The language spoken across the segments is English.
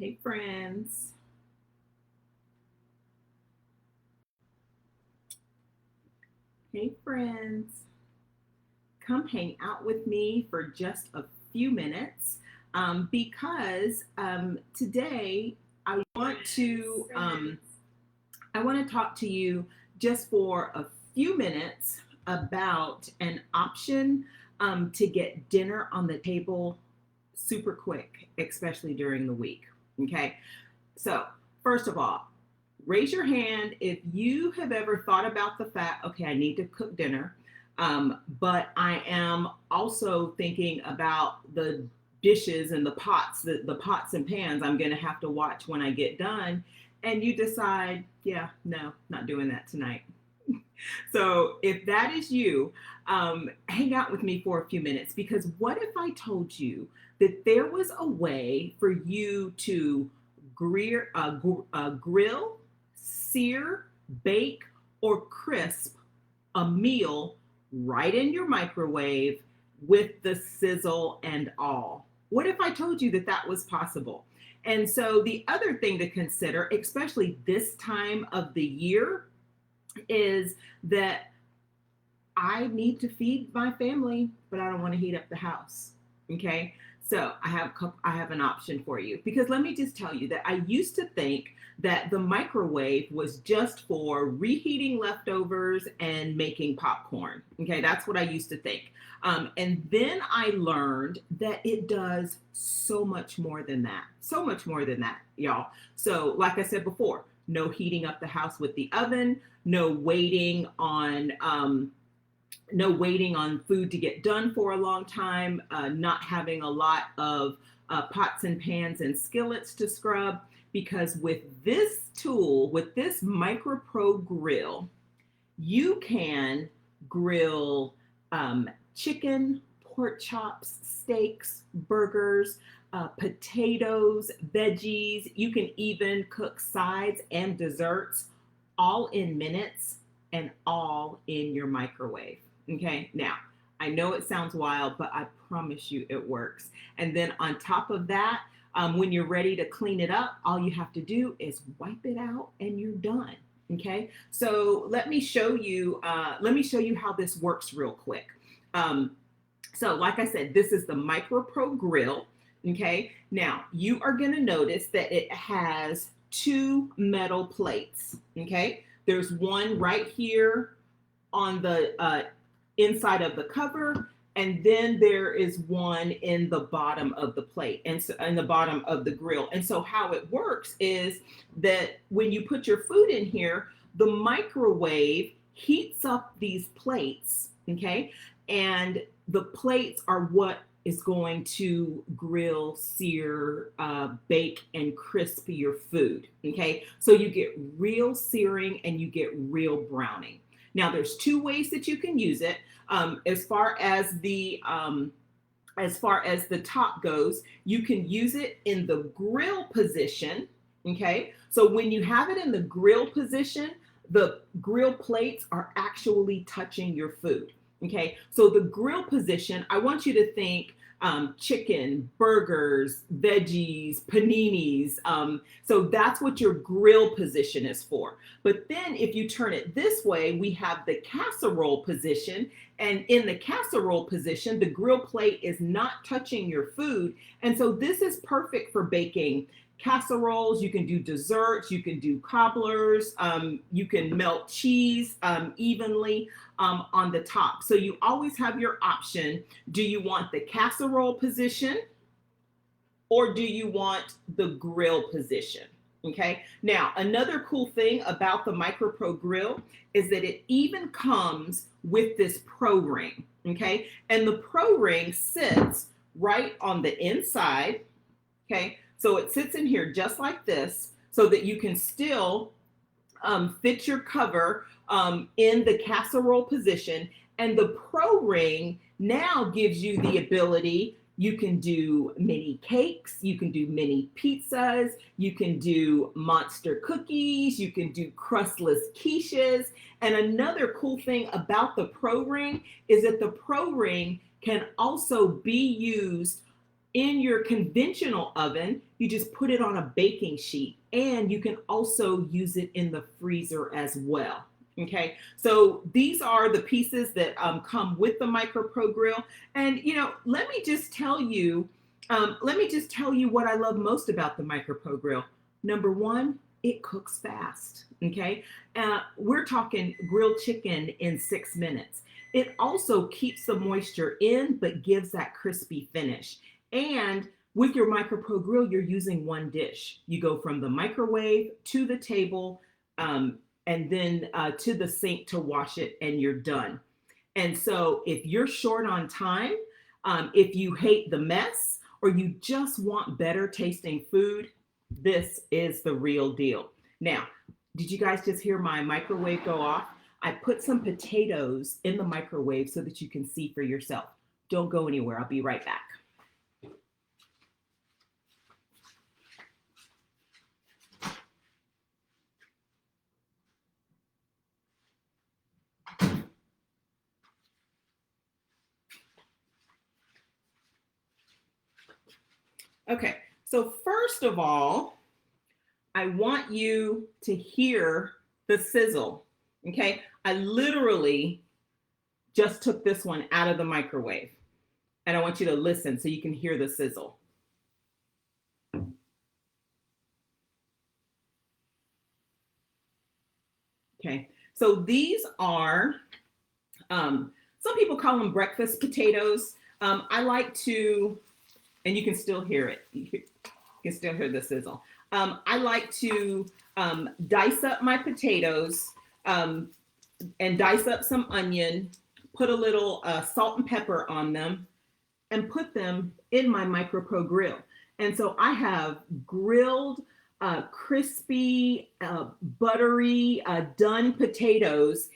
Hey friends. Hey friends. Come hang out with me for just a few minutes because today want to I want to talk to you just for a few minutes about an option to get dinner on the table super quick, especially during the week. Okay, so first of all, raise your hand if you have ever thought about the fact, okay, I need to cook dinner, but I am also thinking about the dishes and the pots, the pots and pans I'm going to have to watch when I get done. And you decide, yeah, no, not doing that tonight. So if that is you, hang out with me for a few minutes because what if I told you that there was a way for you to grill, sear, bake, or crisp a meal right in your microwave with the sizzle and all? What if I told you that that was possible? And so the other thing to consider, especially this time of the year, is that I need to feed my family, but I don't want to heat up the house. Okay. So I have an option for you because let me just tell you that I used to think that the microwave was just for reheating leftovers and making popcorn. Okay, that's what I used to think. And then I learned that it does so much more than that. So much more than that, y'all. So, like I said before, no heating up the house with the oven, no waiting on food to get done for a long time, not having a lot of pots and pans and skillets to scrub. Because with this tool, with this MicroPro Grill, you can grill chicken, pork chops, steaks, burgers, potatoes, veggies. You can even cook sides and desserts all in minutes and all in your microwave. Okay, now I know it sounds wild, but I promise you it works. And then on top of that, when you're ready to clean it up, all you have to do is wipe it out and you're done. Okay, so let me show you. Let me show you how this works real quick. So, like I said, this is the MicroPro Grill. Okay, now you are going to notice that it has two metal plates. Okay, there's one right here on the inside of the cover, and then there is one in the bottom of the plate and so in the bottom of the grill. And so how it works is that when you put your food in here, the microwave heats up these plates, okay? And the plates are what is going to grill, sear, bake, and crisp your food, okay? So you get real searing and you get real browning. Now, there's two ways that you can use it. As far as the top goes, you can use it in the grill position. Okay, so when you have it in the grill position, the grill plates are actually touching your food. Okay, so the grill position, I want you to think chicken, burgers, veggies, paninis. So that's what your grill position is for. But then if you turn it this way, we have the casserole position. And in the casserole position, the grill plate is not touching your food. And so this is perfect for baking casseroles. You can do desserts, you can do cobblers, you can melt cheese evenly on the top. So you always have your option. Do you want the casserole position or do you want the grill position? Okay. Now, another cool thing about the MicroPro Grill is that it even comes with this Pro Ring. Okay. And the Pro Ring sits right on the inside. Okay. So it sits in here just like this so that you can still fit your cover in the casserole position. And the Pro Ring now gives you the ability. You can do mini cakes, you can do mini pizzas, you can do monster cookies, you can do crustless quiches. And another cool thing about the Pro Ring is that the Pro Ring can also be used In your conventional oven, you just put it on a baking sheet, and you can also use it in the freezer as well. Okay, so these are the pieces that come with the MicroPro Grill. And let me just tell you, what I love most about the MicroPro Grill. Number one, it cooks fast. Okay, we're talking grilled chicken in 6 minutes. It also keeps the moisture in, but gives that crispy finish. And with your MicroPro Grill, you're using one dish. You go from the microwave to the table, and then to the sink to wash it, and you're done. And so if you're short on time, if you hate the mess, or you just want better tasting food, this is the real deal. Now, did you guys just hear my microwave go off? I put some potatoes in the microwave so that you can see for yourself. Don't go anywhere. I'll be right back. Okay, so first of all, I want you to hear the sizzle. Okay, I literally just took this one out of the microwave, and I want you to listen so you can hear the sizzle. Okay, so these are, some people call them breakfast potatoes. I like to, and you can still hear it. You can still hear the sizzle. I like to dice up my potatoes, and dice up some onion, put a little salt and pepper on them, and put them in my MicroPro Grill. And so I have grilled, crispy, buttery, done potatoes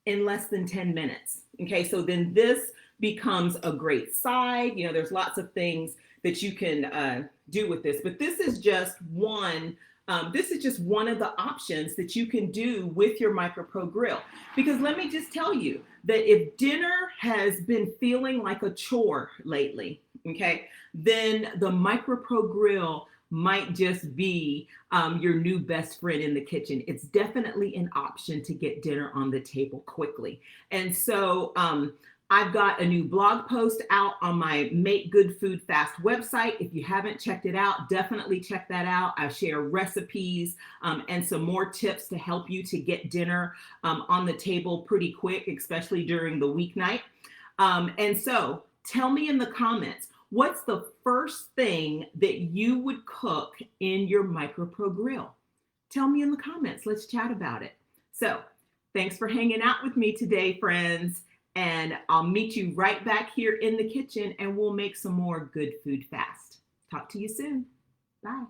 in less than 10 minutes. Okay, so then this becomes a great side. There's lots of things that you can do with this, but this is just one. This is just one of the options that you can do with your MicroPro Grill. Because let me just tell you that if dinner has been feeling like a chore lately, okay, then the MicroPro Grill might just be your new best friend in the kitchen. It's definitely an option to get dinner on the table quickly. And so I've got a new blog post out on my Make Good Food Fast website. If you haven't checked it out, definitely check that out. I share recipes and some more tips to help you to get dinner on the table pretty quick, especially during the weeknight. And so tell me in the comments, what's the first thing that you would cook in your MicroPro Grill? Tell me in the comments. Let's chat about it. So thanks for hanging out with me today, friends. And I'll meet you right back here in the kitchen, and we'll make some more good food fast. Talk to you soon. Bye.